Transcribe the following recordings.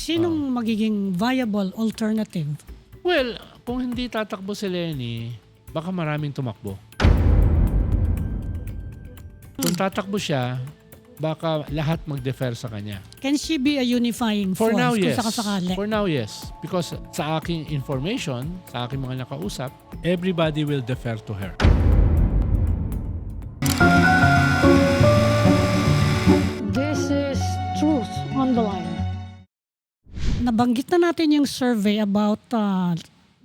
Sinong magiging viable alternative? Well, kung hindi tatakbo si Lenny, baka maraming tumakbo. Kung tatakbo siya, baka lahat mag-defer sa kanya. Can she be a unifying For force now, kung yes. sakasakali? For now, yes. Because sa aking information, sa aking mga nakausap, everybody will defer to her. This is Truth on the Line. Nabanggit na natin yung survey about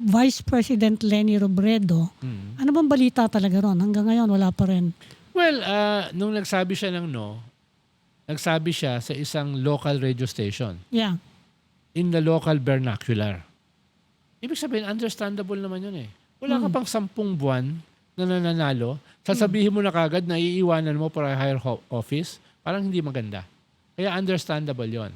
Vice President Lenny Robredo. Ano bang balita talaga ron? Hanggang ngayon, wala pa rin. Well, nung nagsabi siya ng no, nagsabi siya sa isang local radio station Yeah. in the local vernacular. Ibig sabihin, understandable naman yun eh. Wala ka pang 10 buwan na nananalo, sasabihin mo na kagad na iiwanan mo para higher office, parang hindi maganda. Kaya understandable yon.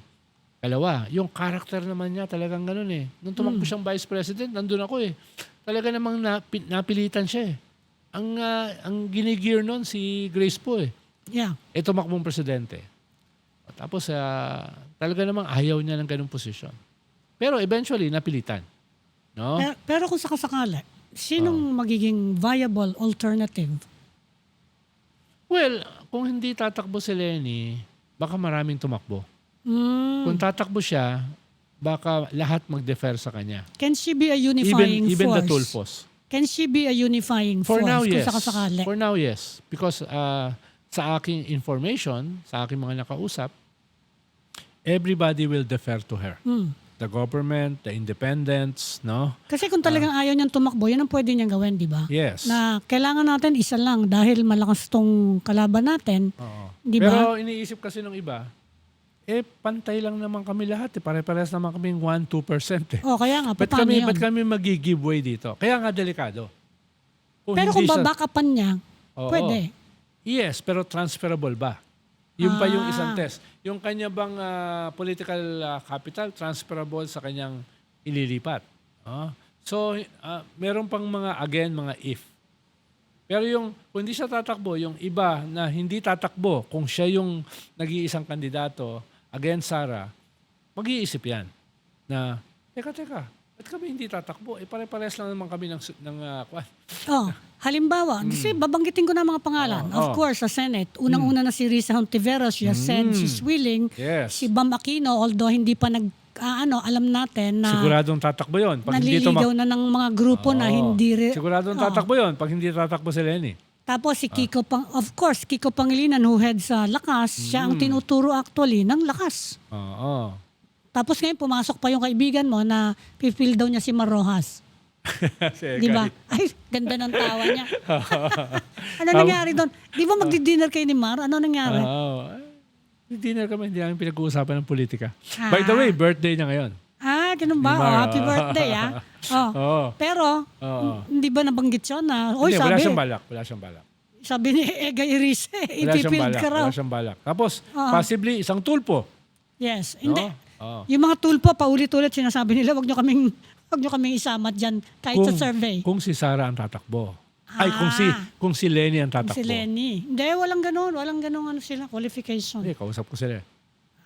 Dalawa, yung character naman niya talagang ganun eh. Nung tumakbo siyang vice president, nandun ako eh. Talaga namang napilitan siya eh. Ang ginigir nun si Grace po eh. Yeah. Tumakbong presidente. Tapos talaga namang ayaw niya ng ganung posisyon. Pero eventually, napilitan. No? Pero kung sakasakali, sinong magiging viable alternative? Well, kung hindi tatakbo si Lenny, baka maraming tumakbo. Kung tatakbo siya, baka lahat mag-defer sa kanya. Can she be a unifying Even force? the tulpos. Can she be a unifying For force now, kung yes. sakasakali? For now, yes. Because sa aking information, sa aking mga nakausap, everybody will defer to her. The government, the independents, no? Kasi kung talagang ayaw niyang tumakbo, yan ang pwede niyang gawin, di ba? Yes. Na kailangan natin isa lang dahil malakas tong kalaban natin. Oo. Di ba? Pero iniisip kasi ng iba, pantay lang naman kami lahat. Pare-pares naman kaming 1-2%. Kaya nga, Ba't paano yun? kami mag-giveaway dito? Kaya nga delikado. Pero kung hindi siya- babakapan niya, Oo. pwede. Yes, pero transferable ba? Yun pa yung isang test. Yung kanya bang political capital transferable sa kanyang ililipat. So, meron pang mga mga if. Pero kung hindi siya tatakbo, yung iba na hindi tatakbo, kung siya yung nag-iisang kandidato against Sara, mag-iisip yan na, teka, ba't kami hindi tatakbo? Pare-pares lang naman kami ng Halimbawa, kasi babanggitin ko na mga pangalan. Of course, sa Senate, unang-una na si Risa Hontiveros, she has said she's willing. Yes. Si Bam Aquino, although hindi pa alam natin na Siguradong tatakbo yun. Pag hindi naliligaw na ng mga grupo na hindi Siguradong tatakbo yun pag hindi tatakbo si Lenny. Tapos si Kiko Kiko Pangilinan who heads sa Lakas, siya ang tinuturo actually ng Lakas. Oo. Tapos ngayon pumasok pa yung kaibigan mo na pipil daw niya si Mar Rojas. Di ba? Ay, ganda ng tawa niya. Ano nangyari doon? Di ba magdi-dinner kayo ni Mar? Ano nangyari? Dinner kami, hindi namin pinag-uusapan ng politika. By the way, birthday niya ngayon. Ganun ba? Di ba? Happy birthday, Pero, hindi ba nabanggit yun na, Hindi, wala siyang balak. Sabi ni Ega Irise, ipipild ka raw. Wala siyang balak. Tapos, possibly, isang tulpo. Yes. No? Hindi. Yung mga tulpo, paulit-ulit sinasabi nila, wag nyo kaming isama dyan kahit sa survey. Kung si Sara ang tatakbo. Ay, kung si Lenny ang tatakbo. Si Lenny. Hindi, walang ganun sila, qualification. Hindi, kausap ko sila.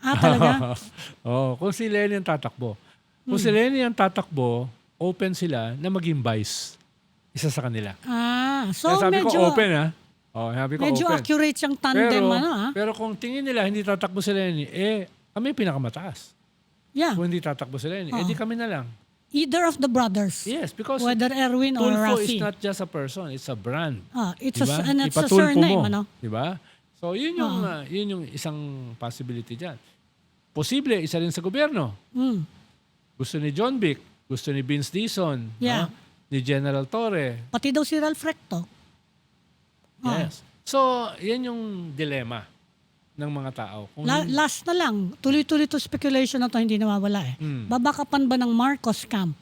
Talaga? Kung si Lenny ang tatakbo. Kung si Lenny ang tatakbo, open sila na maging vice. Isa sa kanila. So sabi medyo, ko open sabi ko medyo open. accurate siyang tandem. Pero kung tingin nila hindi tatakbo si Lenny, kami pinakamataas. Yeah. Kung hindi tatakbo si Lenny, di kami na lang. Either of the brothers. Yes, because whether Erwin or Tulfo Rafi. is not just a person, it's a brand. It's diba? it's a Ipatulpo surname, mo, ano? Diba? So, yun yung isang possibility dyan. Posible, isa rin sa gobyerno. Gusto ni John Vic, gusto ni Vince Dizon, Yeah. ni General Torre. Pati daw si Ralph Recto. Yes. So, yan yung dilema ng mga tao. Kung Last na lang, tuloy-tuloy to speculation na to, hindi nawawala Babakapan ba ng Marcos camp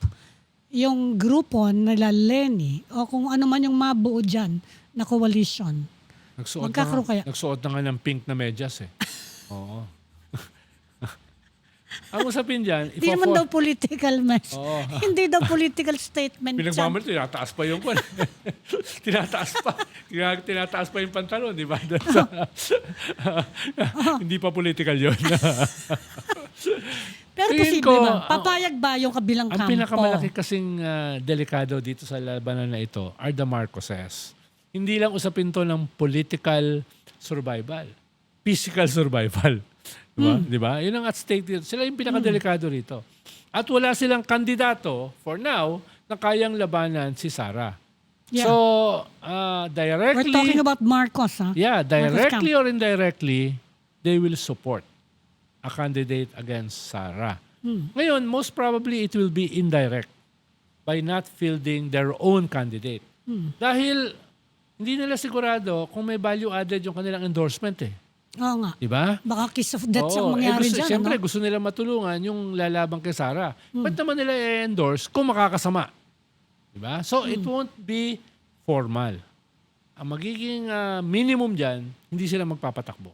yung grupo nila Lenny o kung ano man yung mabuo dyan na coalition? Nagsuot na nga ng pink na medyas Oo. Ang usapin dyan, Hindi naman daw political mess. Oo. Hindi daw political statement. Pinagmamali, tinataas pa yung tinataas pa yung pantalon, di ba? Hindi pa political yun. Pero Tingin posible ko, ba? Papayag ba yung kabilang ang kampo? pinakamalaki kasing delikado dito sa labanan na ito are the Marcoses. Hindi lang usapin to ng political survival. Physical survival. Diba? Yun ang at stake dito. Sila yung pinakadelikado rito. At wala silang kandidato, for now, na kayang labanan si Sara. Yeah. So, We're directly... talking about Marcos, ha? Yeah, directly Marcos or indirectly, they will support a candidate against Sara. Ngayon, most probably it will be indirect by not fielding their own candidate. Dahil hindi nila sigurado kung may value added yung kanilang endorsement eh. Oo nga. Diba? Baka kiss of death ang mangyari dyan. Siyempre, ano? gusto nila matulungan yung lalabang kay Sara. Ba't naman nila i-endorse kung makakasama? Diba? So, it won't be formal. Ang magiging minimum dyan, hindi sila magpapatakbo.